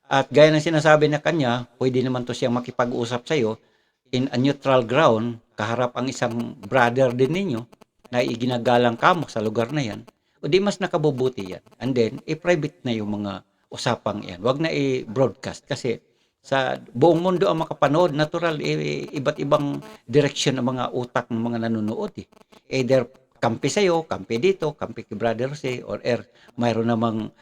At gaya ng sinasabi na kanya, pwede naman to siyang makipag-usap sa'yo in a neutral ground, kaharap ang isang brother din ninyo na iginagalang kamo sa lugar na yan, o di mas nakabubuti yan. And then, i-private na yung mga usapang yan. Huwag na i-broadcast kasi sa buong mundo ang makapanood, natural, iba't ibang direksyon ang mga utak ng mga nanonood. Either kampi sa'yo, kampi dito, kampi kay Brother Jose, or mayroon namang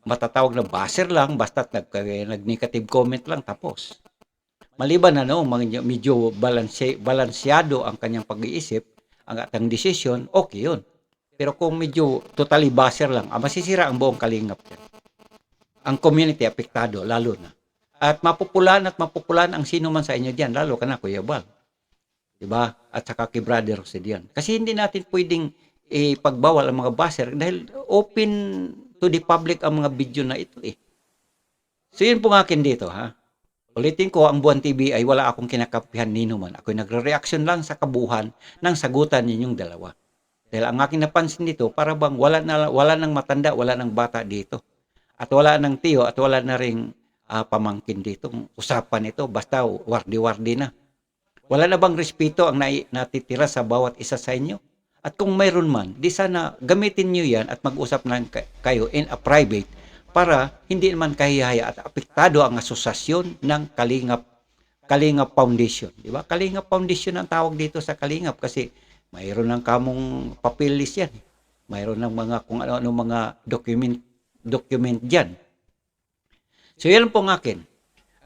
matatawag na baser lang, basta nag-negative comment lang, tapos. Maliban na medyo balansyado ang kanyang pag-iisip, ang atang desisyon, okay yun. Pero kung medyo totally baser lang, masisira ang buong kalingap yan. Ang community apektado, lalo na. At mapupulan ang sino man sa inyo diyan, lalo ka na, Kuya Bal. Diba? At saka kay Brother Jose diyan. Kasi hindi natin pwedeng ipagbawal ang mga baser dahil open to the public ang mga video na ito eh. So yun po akin dito ha. Ulitin ko, ang Buwan TV ay wala akong kinakampihan nino man. Ako'y nagre-reaction lang sa kabuhan ng sagutan ninyong dalawa. Dahil ang aking napansin dito, para bang wala nang matanda, wala nang bata dito. At wala nang tiyo, at wala na ring pamangkin dito. Usapan ito, basta wardi-wardi na. Wala na bang respeto ang natitira sa bawat isa sa inyo? At kung mayroon man, di sana gamitin nyo yan at mag-usap na kayo in a private para hindi naman kahihaya at apektado ang asosasyon ng Kalingap Foundation. Di ba? Kalingap Foundation ang tawag dito sa Kalingap kasi mayroon ng kamong papilis yan. Mayroon ng mga kung ano-ano mga document dyan. So yan po ang akin.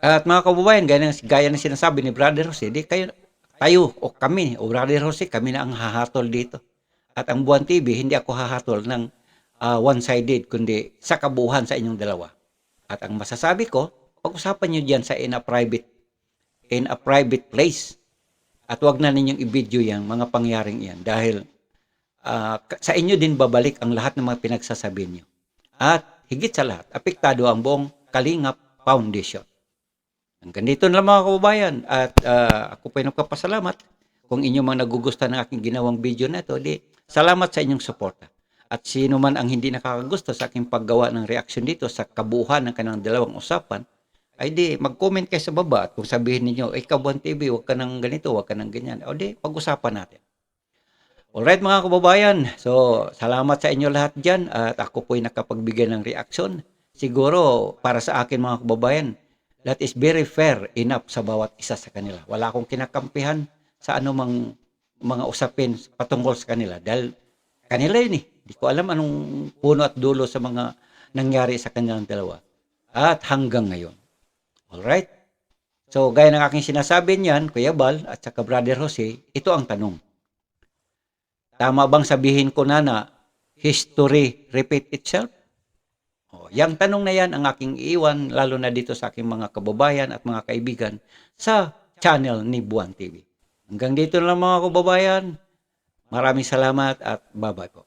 At mga kababayan, gaya ng sinasabi ni Brother Jose, di tayo o kami, o Brother Jose, kami na ang hahatol dito. At ang Buwan TV, hindi ako hahatol ng one-sided, kundi sa kabuuhan sa inyong dalawa. At ang masasabi ko, pag-usapan nyo dyan in a private place. At wag na ninyong i-video yan, mga pangyaring yan. Dahil sa inyo din babalik ang lahat ng mga pinagsasabi nyo. At higit sa lahat, apektado ang buong Kalingap Foundation. Hanggang dito na lang mga kababayan. At ako po ay nagpapasalamat kung inyo mga nagugustuhan ng aking ginawang video na ito. Salamat sa inyong suporta. At sino man ang hindi nakakagusto sa aking paggawa ng reaction dito sa kabuuhan ng kanilang dalawang usapan, ay di mag-comment kayo sa baba at kung sabihin niyo, ikaw Buwan TV, huwag ka nang ganito, huwag ka nang ganyan. O di, pag-usapan natin. Alright mga kababayan, so salamat sa inyo lahat dyan at ako po'y nakapagbigay ng reaction. Siguro para sa akin mga kababayan, that is very fair enough sa bawat isa sa kanila. Wala akong kinakampihan sa anumang mga usapin patungkol sa kanila dahil kanila yun eh. Di ko alam anong puno at dulo sa mga nangyari sa kanilang dalawa. At hanggang ngayon. Alright? So, gaya ng aking sinasabi niyan, Kuya Bal at saka Brother Jose, ito ang tanong. Tama bang sabihin ko na history repeat itself? Yang tanong na yan ang aking iwan, lalo na dito sa aking mga kababayan at mga kaibigan sa channel ni Buwan TV. Hanggang dito na lang mga kababayan. Maraming salamat at bye-bye po.